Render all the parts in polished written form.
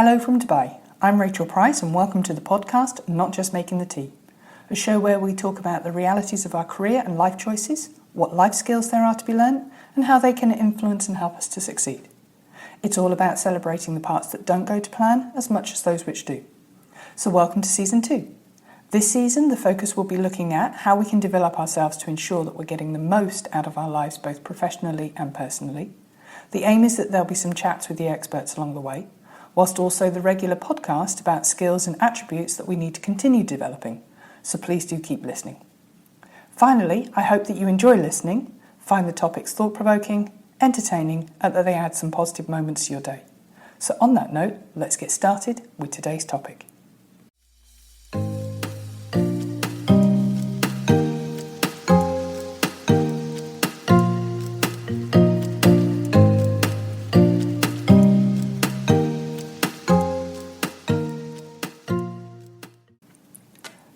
Hello from Dubai. I'm Rachel Price and welcome to the podcast Not Just Making the Tea, a show where we talk about the realities of our career and life choices, what life skills there are to be learned, and how they can influence and help us to succeed. It's all about celebrating the parts that don't go to plan as much as those which do. So welcome to Season 2. This season, the focus will be looking at how we can develop ourselves to ensure that we're getting the most out of our lives both professionally and personally. The aim is that there'll be some chats with the experts along the way, whilst also the regular podcast about skills and attributes that we need to continue developing. So please do keep listening. Finally, I hope that you enjoy listening, find the topics thought-provoking, entertaining, and that they add some positive moments to your day. So on that note, let's get started with today's topic.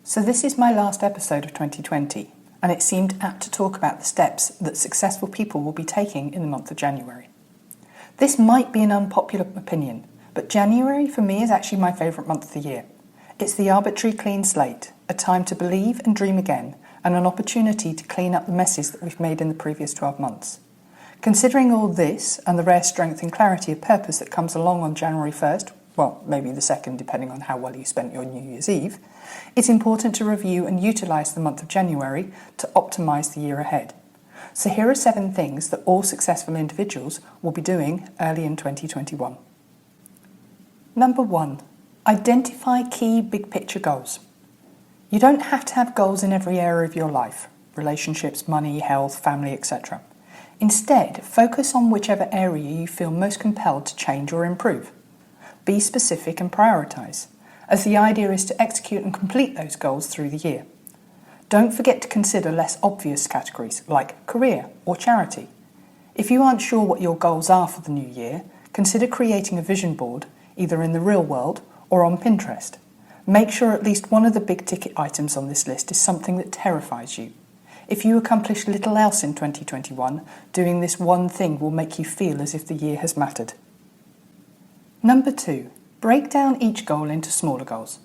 So this is my last episode of 2020, and it seemed apt to talk about the steps that successful people will be taking in the month of January. This might be an unpopular opinion, but January for me is actually my favourite month of the year. It's the arbitrary clean slate, a time to believe and dream again, and an opportunity to clean up the messes that we've made in the previous 12 months. Considering all this and the rare strength and clarity of purpose that comes along on January 1st, well, maybe the 2nd, depending on how well you spent your New Year's Eve, it's important to review and utilise the month of January to optimise the year ahead. So here are 7 things that all successful individuals will be doing early in 2021. Number 1, identify key big picture goals. You don't have to have goals in every area of your life, relationships, money, health, family, etc. Instead, focus on whichever area you feel most compelled to change or improve. Be specific and prioritise, as the idea is to execute and complete those goals through the year. Don't forget to consider less obvious categories like career or charity. If you aren't sure what your goals are for the new year, consider creating a vision board, either in the real world or on Pinterest. Make sure at least one of the big ticket items on this list is something that terrifies you. If you accomplish little else in 2021, doing this one thing will make you feel as if the year has mattered. Number 2, break down each goal into smaller goals.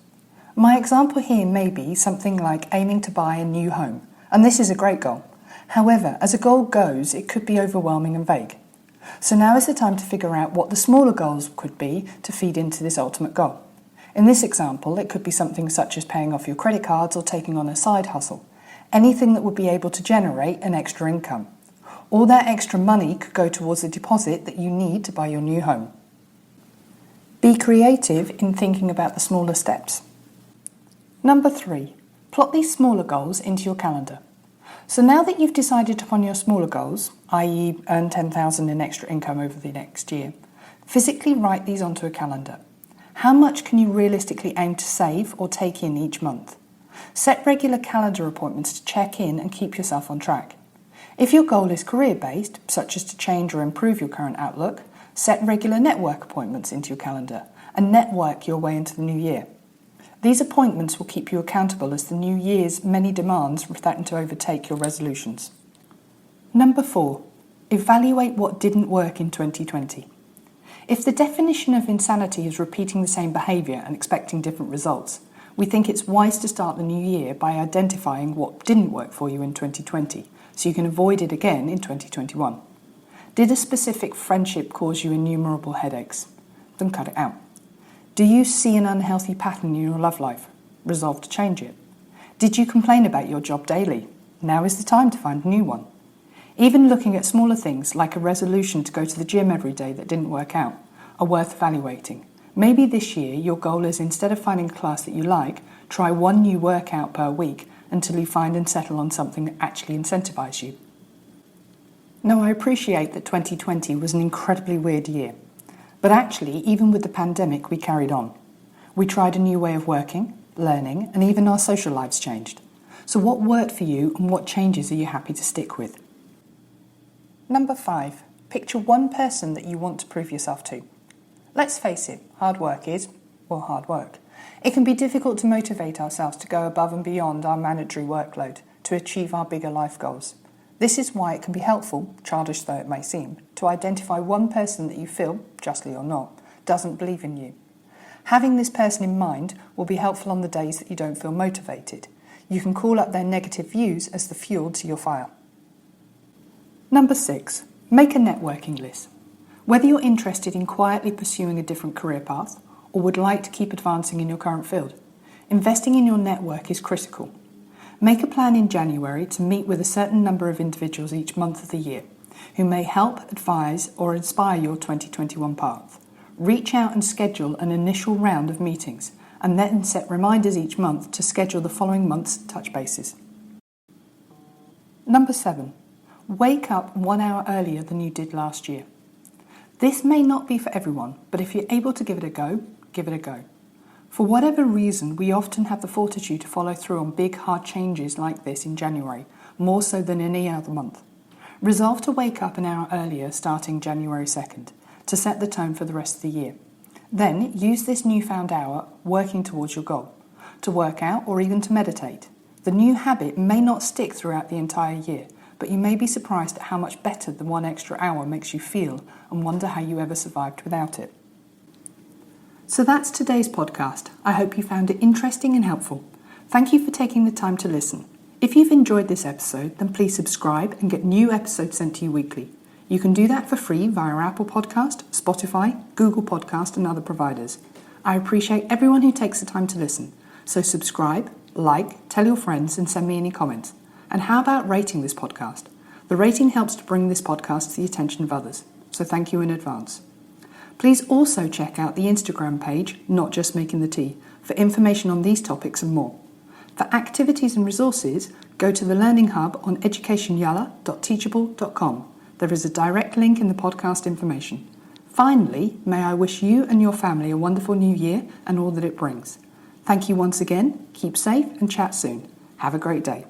My example here may be something like aiming to buy a new home, and this is a great goal. However, as a goal goes, it could be overwhelming and vague. So now is the time to figure out what the smaller goals could be to feed into this ultimate goal. In this example, it could be something such as paying off your credit cards or taking on a side hustle. Anything that would be able to generate an extra income. All that extra money could go towards the deposit that you need to buy your new home. Be creative in thinking about the smaller steps. Number 3, plot these smaller goals into your calendar. So now that you've decided upon your smaller goals, i.e. earn 10,000 in extra income over the next year, physically write these onto a calendar. How much can you realistically aim to save or take in each month? Set regular calendar appointments to check in and keep yourself on track. If your goal is career-based, such as to change or improve your current outlook, set regular network appointments into your calendar and network your way into the new year. These appointments will keep you accountable as the new year's many demands threaten to overtake your resolutions. Number 4, evaluate what didn't work in 2020. If the definition of insanity is repeating the same behaviour and expecting different results, we think it's wise to start the new year by identifying what didn't work for you in 2020 so you can avoid it again in 2021. Did a specific friendship cause you innumerable headaches? Then cut it out. Do you see an unhealthy pattern in your love life? Resolve to change it. Did you complain about your job daily? Now is the time to find a new one. Even looking at smaller things like a resolution to go to the gym every day that didn't work out are worth evaluating. Maybe this year your goal is, instead of finding a class that you like, try one new workout per week until you find and settle on something that actually incentivises you. Now, I appreciate that 2020 was an incredibly weird year, but actually, even with the pandemic, we carried on. We tried a new way of working, learning, and even our social lives changed. So what worked for you and what changes are you happy to stick with? Number 5, picture one person that you want to prove yourself to. Let's face it, hard work is, well, hard work. It can be difficult to motivate ourselves to go above and beyond our mandatory workload to achieve our bigger life goals. This is why it can be helpful, childish though it may seem, to identify one person that you feel, justly or not, doesn't believe in you. Having this person in mind will be helpful on the days that you don't feel motivated. You can call up their negative views as the fuel to your fire. Number 6, make a networking list. Whether you're interested in quietly pursuing a different career path or would like to keep advancing in your current field, investing in your network is critical. Make a plan in January to meet with a certain number of individuals each month of the year who may help, advise, or inspire your 2021 path. Reach out and schedule an initial round of meetings and then set reminders each month to schedule the following month's touch bases. Number 7, wake up 1 hour earlier than you did last year. This may not be for everyone, but if you're able to give it a go, give it a go. For whatever reason, we often have the fortitude to follow through on big, hard changes like this in January, more so than any other month. Resolve to wake up an hour earlier starting January 2nd to set the tone for the rest of the year. Then use this newfound hour working towards your goal, to work out or even to meditate. The new habit may not stick throughout the entire year, but you may be surprised at how much better the 1 extra hour makes you feel and wonder how you ever survived without it. So that's today's podcast. I hope you found it interesting and helpful. Thank you for taking the time to listen. If you've enjoyed this episode, then please subscribe and get new episodes sent to you weekly. You can do that for free via Apple Podcast, Spotify, Google Podcast and other providers. I appreciate everyone who takes the time to listen. So subscribe, like, tell your friends and send me any comments. And how about rating this podcast? The rating helps to bring this podcast to the attention of others, so thank you in advance. Please also check out the Instagram page, Not Just Making the Tea, for information on these topics and more. For activities and resources, go to the Learning Hub on educationyala.teachable.com. There is a direct link in the podcast information. Finally, may I wish you and your family a wonderful new year and all that it brings. Thank you once again, keep safe and chat soon. Have a great day.